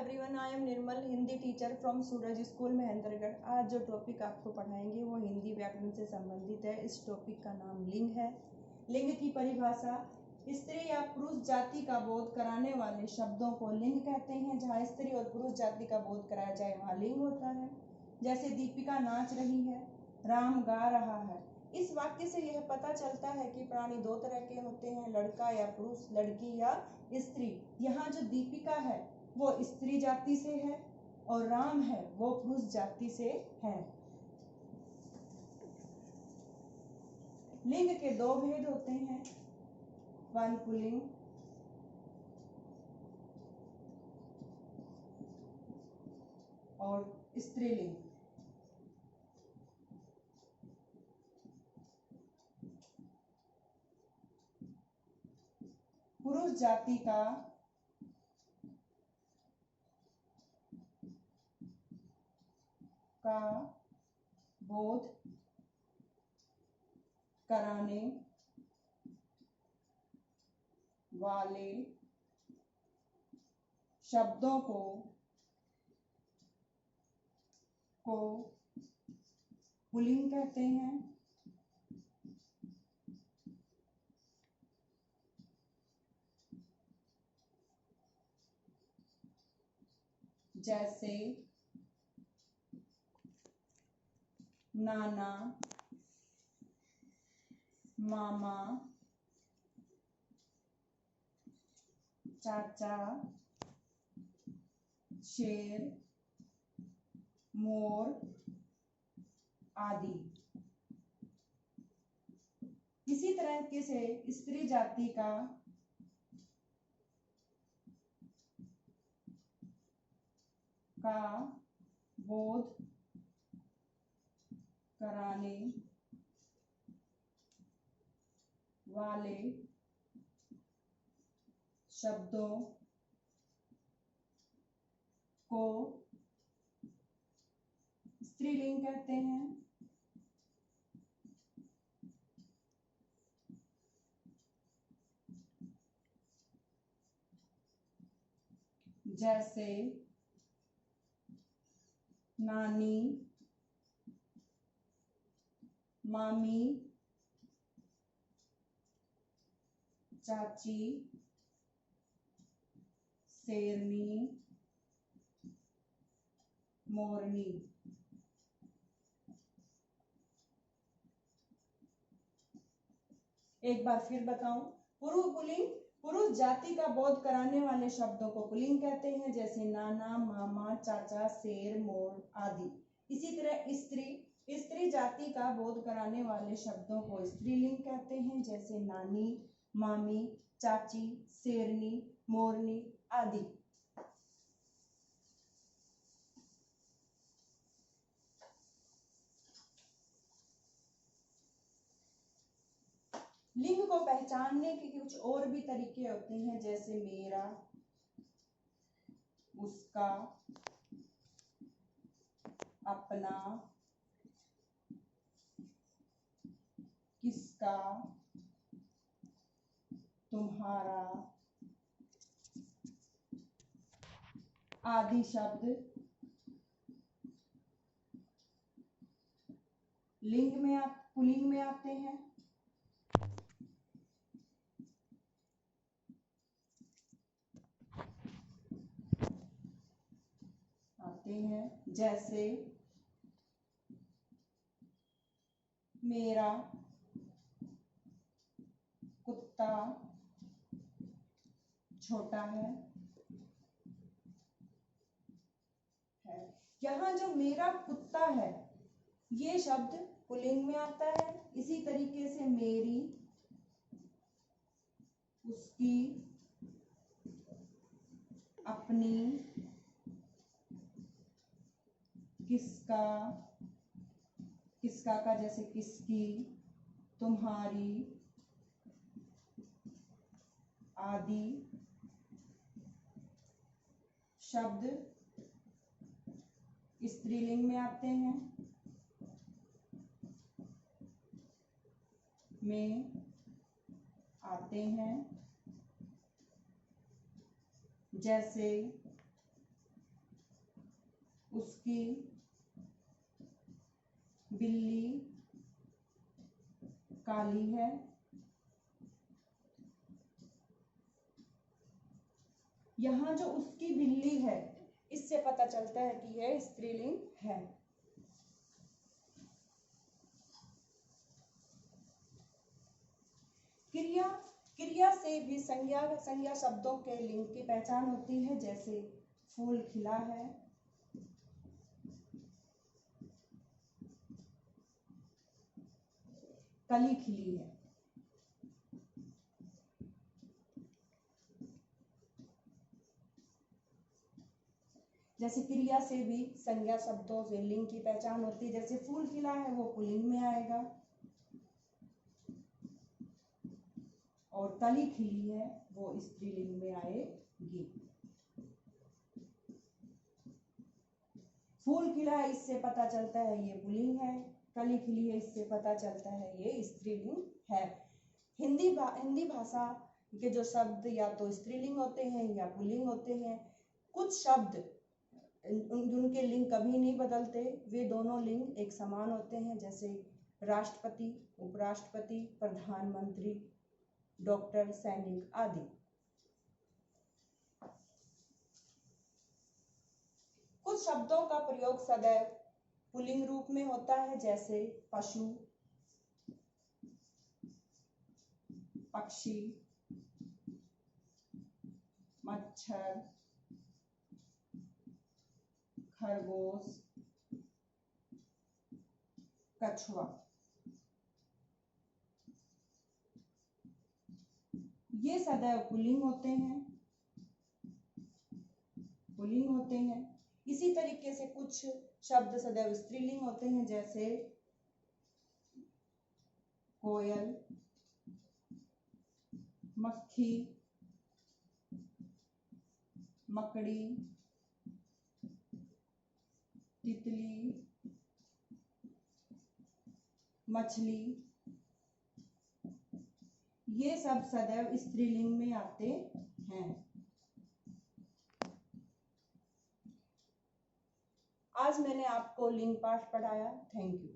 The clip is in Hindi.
Everyone, I am Nirmal, Hindi teacher from Suraj school Mahendragarh. आज जो टॉपिक आपको पढ़ाएंगे वो हिंदी व्याकरण से संबंधित है। इस टॉपिक का नाम लिंग है। लिंग की परिभाषा, स्त्री या पुरुष जाति का बोध कराने वाले शब्दों को लिंग कहते हैं। जहाँ स्त्री और पुरुष जाति का बोध कराया जाए वहाँ लिंग होता है। जैसे दीपिका नाच रही है, राम गा रहा है। इस वाक्य से यह पता चलता है कि प्राणी दो तरह के होते हैं, लड़का या पुरुष, लड़की या स्त्री। यहाँ जो दीपिका है वो स्त्री जाति से है और राम है वो पुरुष जाति से है। लिंग के दो भेद होते हैं, वन पुल्लिंग और स्त्रीलिंग। पुरुष जाति का बोध कराने वाले शब्दों को पुल्लिंग कहते हैं। जैसे नाना, मामा, चाचा, शेर, मोर आदि। इसी तरह से स्त्री जाति का बोध कराने वाले शब्दों को स्त्रीलिंग कहते हैं। जैसे नानी, मामी, चाची, शेरनी, मोरनी। एक बार फिर बताऊं, पुल्लिंग पुरुष जाति का बोध कराने वाले शब्दों को पुल्लिंग कहते हैं, जैसे नाना, मामा, चाचा, शेर, मोर आदि। इसी तरह स्त्री जाति का बोध कराने वाले शब्दों को स्त्रीलिंग कहते हैं, जैसे नानी, मामी, चाची, शेरनी, मोरनी आदि। लिंग को पहचानने के कुछ और भी तरीके होते हैं, जैसे मेरा, उसका, अपना, किसका, तुम्हारा आदि शब्द पुल्लिंग में आते हैं। जैसे मेरा कुत्ता छोटा है। यहाँ जो मेरा कुत्ता है ये शब्द पुल्लिंग में आता है। इसी तरीके से मेरी, उसकी, अपनी, किसका, किसका का जैसे किसकी, तुम्हारी आदि शब्द स्त्रीलिंग में आते हैं। जैसे उसकी बिल्ली काली है। यहाँ जो उसकी बिल्ली है, इससे पता चलता है कि यह स्त्रीलिंग है। क्रिया से भी संज्ञा शब्दों के लिंग की पहचान होती है, जैसे फूल खिला है, कली खिली है। जैसे क्रिया से भी संज्ञा शब्दों से लिंग की पहचान होती है, जैसे फूल खिला है वो पुल्लिंग में आएगा, और कली खिली है वो स्त्रीलिंग में आएगी। फूल खिला है इससे पता चलता है ये पुल्लिंग है, कली खिली है इससे पता चलता है ये स्त्रीलिंग है। हिंदी भाषा के जो शब्द या तो स्त्रीलिंग होते हैं या पुल्लिंग होते हैं। कुछ शब्द उनके लिंग कभी नहीं बदलते, वे दोनों लिंग एक समान होते हैं, जैसे राष्ट्रपति, उपराष्ट्रपति, प्रधानमंत्री, डॉक्टर, सैनिक आदि। कुछ शब्दों का प्रयोग सदैव पुल्लिंग रूप में होता है, जैसे पशु, पक्षी, मच्छर, खरगोश, कछुआ। ये सदैव पुल्लिंग होते हैं। इसी तरीके से कुछ शब्द सदैव स्त्रीलिंग होते हैं, जैसे कोयल, मक्खी, मकड़ी, तितली, मछली। ये सब सदैव स्त्रीलिंग में आते हैं। आज मैंने आपको लिंग पाठ पढ़ाया। Thank you.